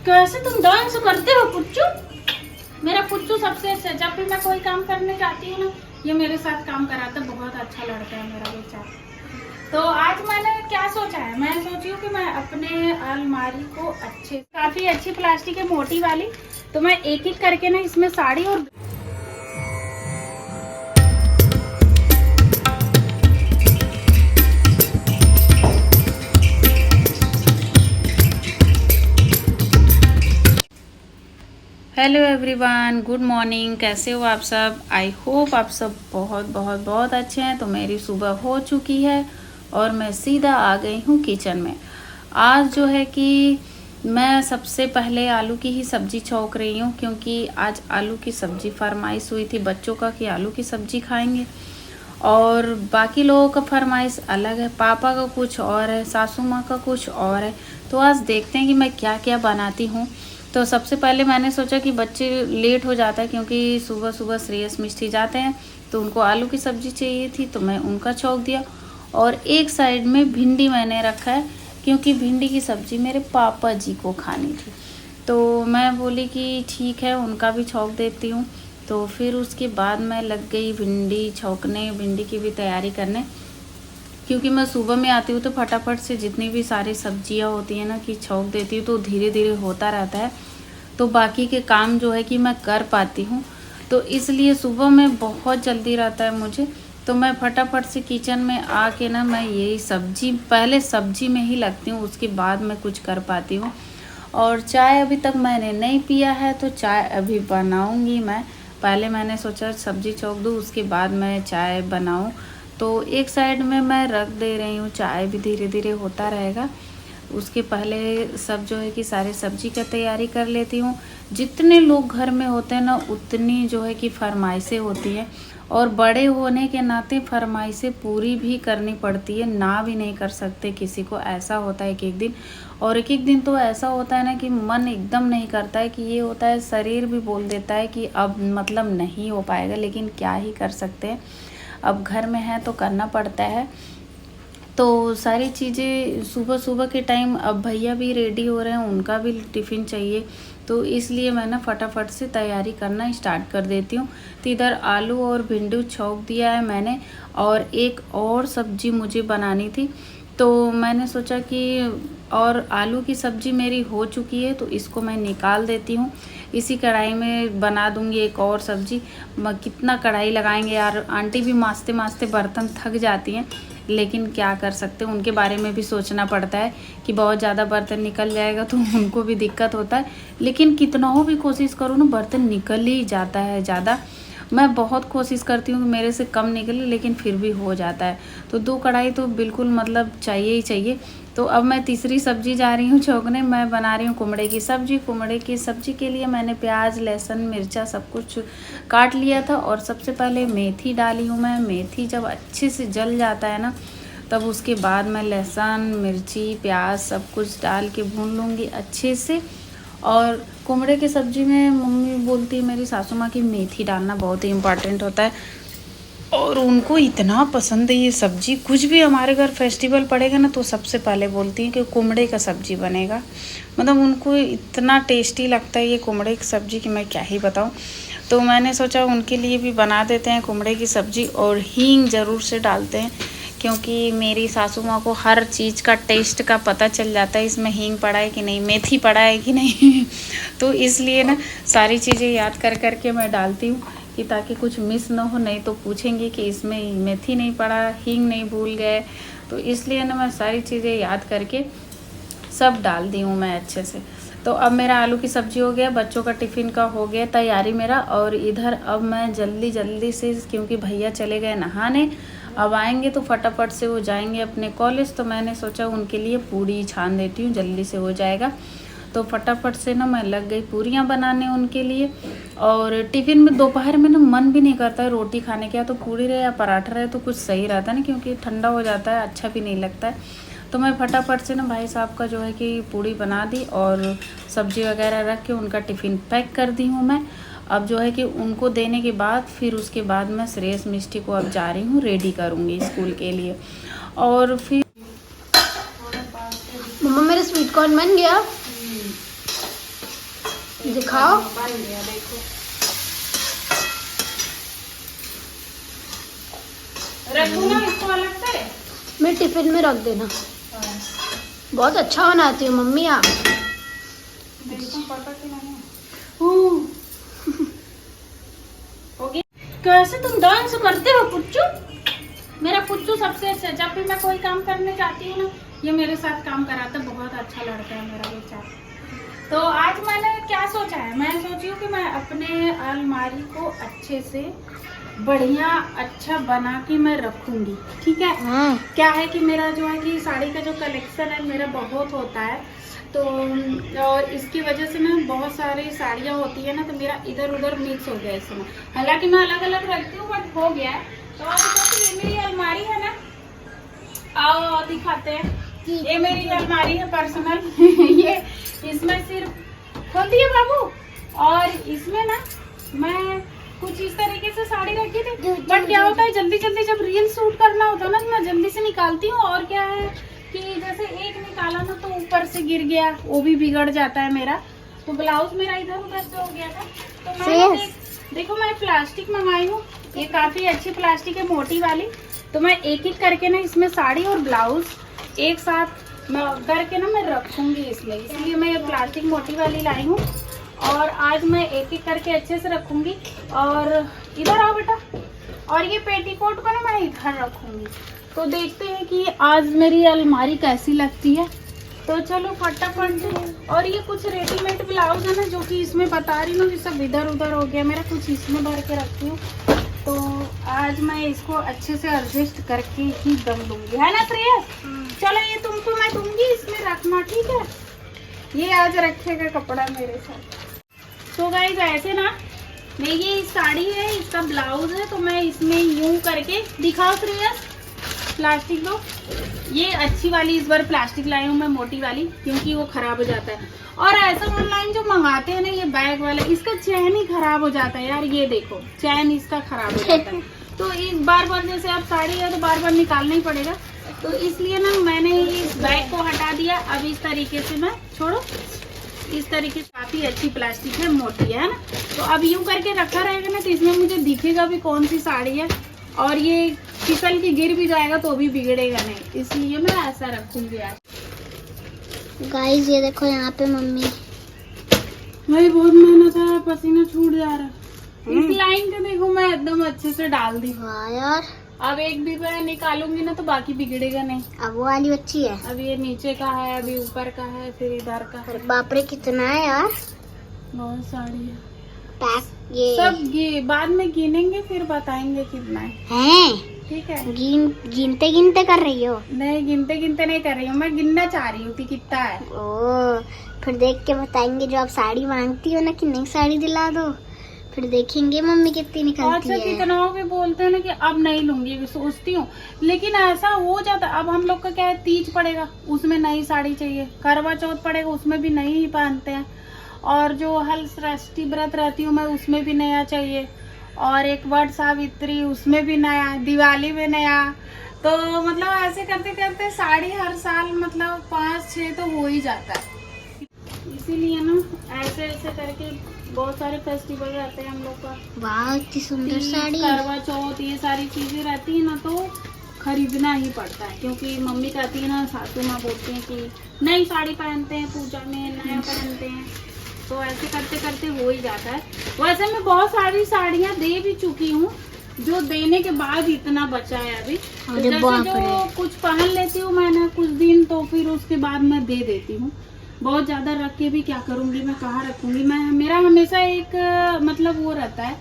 कैसे तुम डांस करते हो पुच्चू? मेरा पुच्चू सबसे अच्छा। जब भी मैं कोई काम करने जाती हूँ ना, ये मेरे साथ काम कराता, बहुत अच्छा लड़का है मेरा बेचारा। तो आज मैंने क्या सोचा है, मैं सोची हूँ कि मैं अपने अलमारी को काफ़ी अच्छी प्लास्टिक है मोटी वाली, तो मैं एक एक करके ना इसमें साड़ी और हेलो एवरीवन, गुड मॉर्निंग। कैसे हो आप सब? आई होप आप सब बहुत बहुत बहुत अच्छे हैं। तो मेरी सुबह हो चुकी है और मैं सीधा आ गई हूँ किचन में। आज जो है कि मैं सबसे पहले आलू की ही सब्ज़ी छौंक रही हूँ, क्योंकि आज आलू की सब्ज़ी फरमाइश हुई थी बच्चों का कि आलू की सब्ज़ी खाएंगे, और बाकी लोगों का फरमाइश अलग है। पापा का कुछ और है, सासू माँ का कुछ और है। तो आज देखते हैं कि मैं क्या क्या बनाती हूँ। तो सबसे पहले मैंने सोचा कि बच्चे लेट हो जाता है, क्योंकि सुबह सुबह श्रेयस मिष्टी जाते हैं, तो उनको आलू की सब्ज़ी चाहिए थी, तो मैं उनका छौंक दिया। और एक साइड में भिंडी मैंने रखा है, क्योंकि भिंडी की सब्ज़ी मेरे पापा जी को खानी थी। तो मैं बोली कि ठीक है, उनका भी छौंक देती हूँ। तो फिर उसके बाद मैं लग गई भिंडी छौंकने, भिंडी की भी तैयारी करने, क्योंकि मैं सुबह में आती हूँ तो फटाफट से जितनी भी सारी सब्जियाँ होती हैं ना कि छौंक देती हूँ, तो धीरे धीरे होता रहता है, तो बाकी के काम जो है कि मैं कर पाती हूँ। तो इसलिए सुबह में बहुत जल्दी रहता है मुझे, तो मैं फटाफट से किचन में आके ना मैं यही पहले सब्जी में ही लगती हूँ, उसके बाद मैं कुछ कर पाती हूँ। और चाय अभी तक मैंने नहीं पिया है, तो चाय अभी बनाऊँगी मैं। पहले मैंने सोचा सब्जी छौंक दूँ, उसके बाद मैं चाय बनाऊँ। तो एक साइड में मैं रख दे रही हूँ, चाय भी धीरे धीरे होता रहेगा। उसके पहले सब जो है कि सारे सब्जी का तैयारी कर लेती हूँ। जितने लोग घर में होते हैं ना, उतनी जो है कि फरमाइशें होती हैं, और बड़े होने के नाते फरमाइशें पूरी भी करनी पड़ती है, ना भी नहीं कर सकते किसी को। ऐसा होता है एक एक दिन, और एक एक दिन तो ऐसा होता है ना कि मन एकदम नहीं करता है, कि ये होता है शरीर भी बोल देता है कि अब मतलब नहीं हो पाएगा, लेकिन क्या ही कर सकते हैं, अब घर में है तो करना पड़ता है। तो सारी चीज़ें सुबह सुबह के टाइम, अब भैया भी रेडी हो रहे हैं, उनका भी टिफ़िन चाहिए, तो इसलिए मैं ना फटाफट से तैयारी करना स्टार्ट कर देती हूँ। तो इधर आलू और भिंडी छौंक दिया है मैंने, और एक और सब्ज़ी मुझे बनानी थी, तो मैंने सोचा कि और आलू की सब्ज़ी मेरी हो चुकी है, तो इसको मैं निकाल देती हूँ। इसी कढ़ाई में बना दूँगी एक और सब्ज़ी। कितना कढ़ाई लगाएंगे यार, आंटी भी माँजते माँजते बर्तन थक जाती हैं, लेकिन क्या कर सकते हैं, उनके बारे में भी सोचना पड़ता है कि बहुत ज़्यादा बर्तन निकल जाएगा तो उनको भी दिक्कत होता है। लेकिन कितना हो भी कोशिश करो ना, बर्तन निकल ही जाता है ज़्यादा। मैं बहुत कोशिश करती हूँ कि मेरे से कम निकले, लेकिन फिर भी हो जाता है। तो 2 कढ़ाई तो बिल्कुल मतलब चाहिए ही चाहिए। तो अब मैं तीसरी सब्ज़ी जा रही हूँ छौंकने। मैं बना रही हूँ कुमड़े की सब्ज़ी। कुमड़े की सब्ज़ी के लिए मैंने प्याज, लहसुन, मिर्चा सब कुछ काट लिया था, और सबसे पहले मेथी डाली हूँ मैं। मेथी जब अच्छे से जल जाता है ना, तब उसके बाद मैं लहसुन, मिर्ची, प्याज सब कुछ डाल के भून लूँगी अच्छे से। और कुमड़े की सब्ज़ी में मम्मी बोलती है, मेरी सासू माँ, की मेथी डालना बहुत ही इम्पॉर्टेंट होता है, और उनको इतना पसंद है ये सब्ज़ी। कुछ भी हमारे घर फेस्टिवल पड़ेगा ना, तो सबसे पहले बोलती हैं कि कुमड़े का सब्ज़ी बनेगा। मतलब उनको इतना टेस्टी लगता है ये कुमड़े की सब्ज़ी कि मैं क्या ही बताऊँ। तो मैंने सोचा उनके लिए भी बना देते हैं कुमड़े की सब्ज़ी, और हींग ज़रूर से डालते हैं, क्योंकि मेरी सासू माँ को हर चीज़ का टेस्ट का पता चल जाता है, इसमें हींग पड़ा है कि नहीं, मेथी पड़ा है कि नहीं तो इसलिए ना सारी चीज़ें याद कर कर के मैं डालती हूँ, कि ताकि कुछ मिस ना हो, नहीं तो पूछेंगे कि इसमें मेथी नहीं पड़ा, हींग नहीं भूल गए। तो इसलिए ना मैं सारी चीज़ें याद करके सब डाल दी हूँ मैं अच्छे से। तो अब मेरा आलू की सब्ज़ी हो गया, बच्चों का टिफ़िन का हो गया तैयारी मेरा। और इधर अब मैं जल्दी जल्दी से, क्योंकि भैया चले गए नहाने, अब आएंगे तो फटाफट से वो जाएंगे अपने कॉलेज, तो मैंने सोचा उनके लिए पूड़ी छान देती हूँ, जल्दी से हो जाएगा। तो फटाफट से ना मैं लग गई पूरियाँ बनाने उनके लिए। और टिफ़िन में दोपहर में ना मन भी नहीं करता है रोटी खाने का, तो पूड़ी रहे या पराठा रहे तो कुछ सही रहता है ना, क्योंकि ठंडा हो जाता है, अच्छा भी नहीं लगता है। तो मैं फटाफट से ना भाई साहब का जो है कि पूड़ी बना दी, और सब्ज़ी वगैरह रख के उनका टिफ़िन पैक कर दी हूँ मैं। अब जो है कि उनको देने के बाद फिर उसके बाद मैं श्रेयस मिष्टी को अब जा रही हूँ, रेडी करूँगी स्कूल के लिए। और फिर मम्मा मेरा स्वीट कॉर्न बन गया। दिखाओ। बन गया देखो। रखूँ ना इसको अलग से? मैं टिफिन में रख देना। बहुत अच्छा बनाती हो मम्मी आप। देखो पता कि नहीं। हो गया। कैसे तुम डांस करते हो पुच्चू? मेरा पुच्चू सबसे अच्छा। जब भी मैं कोई काम करने जाती हूँ ना, ये मेरे साथ काम कराता, बहुत अच्छा लड़का है मेरा बेचारा। तो आज मैंने क्या सोचा है, मैं सोची हूँ कि मैं अपने अलमारी को अच्छे से बढ़िया अच्छा बना के मैं रखूंगी। ठीक है। क्या है कि मेरा जो है कि साड़ी का जो कलेक्शन है मेरा बहुत होता है, तो और इसकी वजह से ना बहुत सारी साड़ियाँ होती है ना, तो मेरा इधर उधर मिक्स हो गया इसमें। हालांकि मैं अलग अलग रखती हूँ बट हो गया है। तो अब जैसे ये मेरी अलमारी है ना, आओ दिखाते हैं। ये मेरी अलमारी है पर्सनल। ये इसमें सिर्फ खोल दिए बाबू, और इसमें ना मैं कुछ इस तरीके से साड़ी रखी थी। बट क्या होता है जल्दी जल्दी जब रील शूट करना होता है ना, तो मैं जल्दी से निकालती हूँ। और क्या है कि जैसे एक निकाला ना तो ऊपर से गिर गया, वो भी बिगड़ जाता है मेरा। तो ब्लाउज मेरा इधर उधर से हो गया था। तो मैं देखो मैं प्लास्टिक मंगाई हूँ, ये काफी अच्छी प्लास्टिक है, मोटी वाली। तो मैं एक एक करके ना इसमें साड़ी और ब्लाउज एक साथ करके ना मैं रखूंगी इसमें, इसलिए मैं प्लास्टिक मोटी वाली लाई हूँ। और आज मैं एक एक करके अच्छे से रखूंगी। और इधर आओ बेटा। और ये पेटीकोट को ना मैं इधर रखूंगी। तो देखते हैं कि आज मेरी अलमारी कैसी लगती है। तो चलो फटाफट। और ये कुछ रेडीमेड ब्लाउज है ना, जो कि इसमें बता रही हूँ कि सब इधर उधर हो गया मेरा, कुछ इसमें भर के रखती हूँ। तो आज मैं इसको अच्छे से एडजस्ट करके ही दम दूंगी, है ना श्रेयस? चलो ये तुमको मैं दूंगी, इसमें रखना, ठीक है? ये आज रखेगा कपड़ा मेरे साथ। तो गाइस ऐसे ना, मैं ये साड़ी है, इसका ब्लाउज है, तो मैं इसमें यूं करके दिखाओ श्रेयस, प्लास्टिक दो। ये अच्छी वाली इस बार प्लास्टिक लाई हूँ मैं, मोटी वाली, क्योंकि वो खराब हो जाता है। और ऐसा ऑनलाइन जो मंगाते हैं ना ये बैग वाला, इसका चैन ही खराब हो जाता है यार। ये देखो चैन इसका खराब हो जाता है। तो इस बार जैसे अब साड़ी है तो बार बार निकालना ही पड़ेगा। तो इसलिए ना मैंने इस बैग को हटा दिया। अब इस तरीके से मैं छोड़ो, इस तरीके से काफी अच्छी प्लास्टिक है, मोटी है ना। तो अब यूं करके रखा रहेगा ना, तो इसमें मुझे दिखेगा भी कौन सी साड़ी है। और ये फिसल के गिर भी जाएगा तो भी बिगड़ेगा नहीं, इसलिए मैं ऐसा रखूंगी आज। गाइस ये देखो यहाँ पे मम्मी, भाई बहुत मेहनत है, पसीना छूट जा रहा है। इस लाइन को देखो मैं एकदम अच्छे से डाल दी। वाह यार। अब एक भी मैं निकालूंगी ना तो बाकी बिगड़ेगा नहीं। अब वो वाली अच्छी है। अब ये नीचे का है, अभी ऊपर का है, फिर इधर का है। बाप रे कितना है यार। बहुत साड़ी है। पैक ये सब बाद में गिनेंगे फिर बताएंगे कितना है। ठीक है। गिनते गिनते कर रही हो? नहीं गिनते गिनते नहीं कर रही हूँ, मैं गिनना चाह रही हूँ कि कितना है। ओ फिर देख के बताएंगे। जो आप साड़ी मांगती हो ना कि नई साड़ी दिला दो, फिर देखेंगे मम्मी कितनी निकलती है। अच्छा कितना भी बोलते हैं ना कि अब नहीं लूंगी, सोचती हूँ, लेकिन ऐसा हो जाता। अब हम लोग का क्या है, तीज पड़ेगा उसमें नई साड़ी चाहिए, करवा चौथ पड़ेगा उसमें भी नई ही पहनते हैं, और जो हल षष्ठी व्रत रहती हूँ मैं उसमें भी नया चाहिए, और एक वट सावित्री उसमें भी नया, दिवाली में नया। तो मतलब ऐसे करते करते साड़ी हर साल मतलब 5-6 तो हो ही जाता है। इसीलिए ना ऐसे ऐसे करके बहुत सारे फेस्टिवल रहते हैं हम लोग का। वाह इतनी सुंदर साड़ी। करवा चौथ ये सारी चीजें रहती है ना, तो खरीदना ही पड़ता है, क्योंकि मम्मी कहती है ना, सासू माँ बोलती हैं कि नई साड़ी पहनते हैं पूजा में, नया पहनते हैं। तो ऐसे करते करते हो ही जाता है। वैसे मैं बहुत सारी साड़ियाँ दे भी चुकी हूँ, जो देने के बाद इतना बचा है अभी। तो जैसे जो कुछ पहन लेती हूँ मैंने कुछ दिन, तो फिर उसके बाद मैं दे देती हूँ। बहुत ज्यादा रख के भी क्या करूंगी, मैं कहाँ रखूंगी। मैं मेरा हमेशा एक मतलब वो रहता है,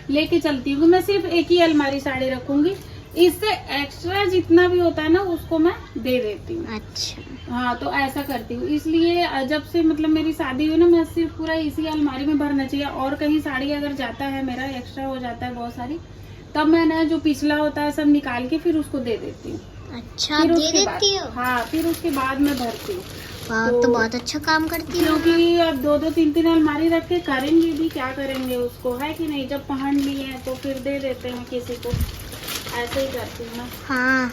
लेके चलती हूँ। मैं सिर्फ एक ही अलमारी साड़ी रखूंगी, इससे एक्स्ट्रा जितना भी होता है ना उसको मैं दे देती हूँ। अच्छा हाँ, तो ऐसा करती हूँ। इसलिए जब से मतलब मेरी शादी हुई ना, मैं सिर्फ पूरा इसी अलमारी में भरना चाहिए। और कहीं साड़ी अगर जाता है मेरा, एक्स्ट्रा हो जाता है बहुत सारी, तब मैं ना जो पिछला होता है सब निकाल के फिर उसको दे देती हूँ। अच्छा दे देती हो? हाँ, फिर उसके बाद मैं भरती हूँ। तो बहुत अच्छा काम करती है। क्योंकि अब 2-2 3-3 अलमारी रख के करेंगे भी क्या करेंगे उसको, है कि नहीं? जब पहन लिए तो फिर दे देते हैं किसी को, ऐसे ही करती हूँ ना। हाँ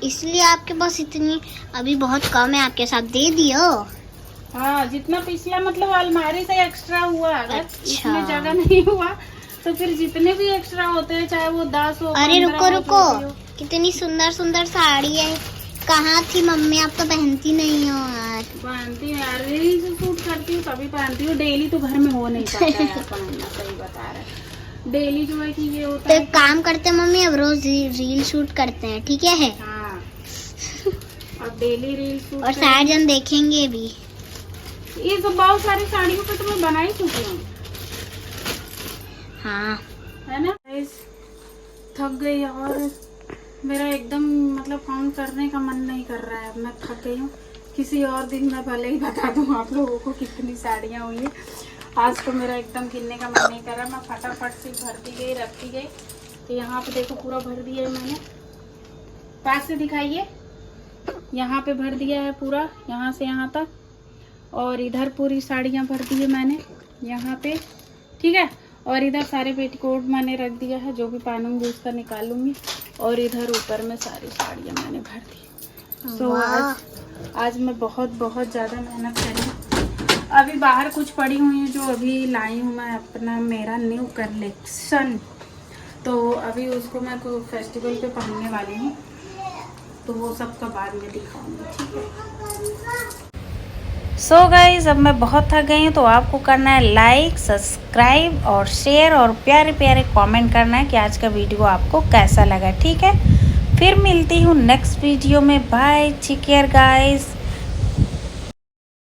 इसलिए आपके पास इतनी अभी बहुत कम है, आपके साथ दे दियो। हाँ, जितना पिछला मतलब अलमारी से एक्स्ट्रा हुआ, अगर अच्छा। इसमें जगह नहीं हुआ तो फिर जितने भी एक्स्ट्रा होते हैं, चाहे वो 10 हो, अरे 15 रुको हो, रुको, जो भी हो। कितनी सुंदर सुंदर साड़ी है। कहाँ थी मम्मी, आप तो पहनती नहीं हो यार। पहनती हूँ यार, रील से शूट करती हूँ तभी पहनती हूँ। डेली तो घर में हो नहीं पाता है यार पहनना, सही बता रहे हैं। डेली जो है कि ये होता तो है एक काम करते हैं मम्मी, अब रोज रील शूट करते हैं, ठीक है? हाँ, अब डेली रील शूट और सारे जन देखेंगे भी। ये सब बहुत सारी साड़ियों पे तो मैं बना ही चुकी हूँ, हाँ है ना। Guys, थक गई और मेरा एकदम मतलब फोन करने का मन नहीं कर रहा है। मैं थक गई हूँ। किसी और दिन मैं भले ही बता दूँ आप लोगों को कितनी साड़ियाँ हुई है। आज तो मेरा एकदम गिनने का मन नहीं कर रहा। मैं फटाफट से भरती गई, रखती गई। तो यहाँ पे देखो पूरा भर दिया है मैंने। पास से दिखाइए, यहाँ पे भर दिया है पूरा, यहाँ से यहाँ तक। और इधर पूरी साड़ियाँ भर दी है मैंने यहाँ पे, ठीक है। और इधर सारे पेटीकोट मैंने रख दिया है, जो भी पहनूंगी उसका निकालूंगी। और इधर ऊपर में सारी साड़ियाँ मैंने भर दी। सो आज मैं बहुत बहुत ज़्यादा मेहनत करी। अभी बाहर कुछ पड़ी हुई है जो अभी लाई हूँ मैं, अपना मेरा न्यू कलेक्शन। तो अभी उसको मैं फेस्टिवल पे पहनने वाली हूँ, तो वो सब का बाद में दिखाऊंगी, ठीक है। सो गाइज, अब मैं बहुत थक गई हूँ, तो आपको करना है लाइक, सब्सक्राइब और शेयर और प्यारे प्यारे कमेंट करना है कि आज का वीडियो आपको कैसा लगा, ठीक है। फिर मिलती हूँ नेक्स्ट वीडियो में। Bye, take care guys.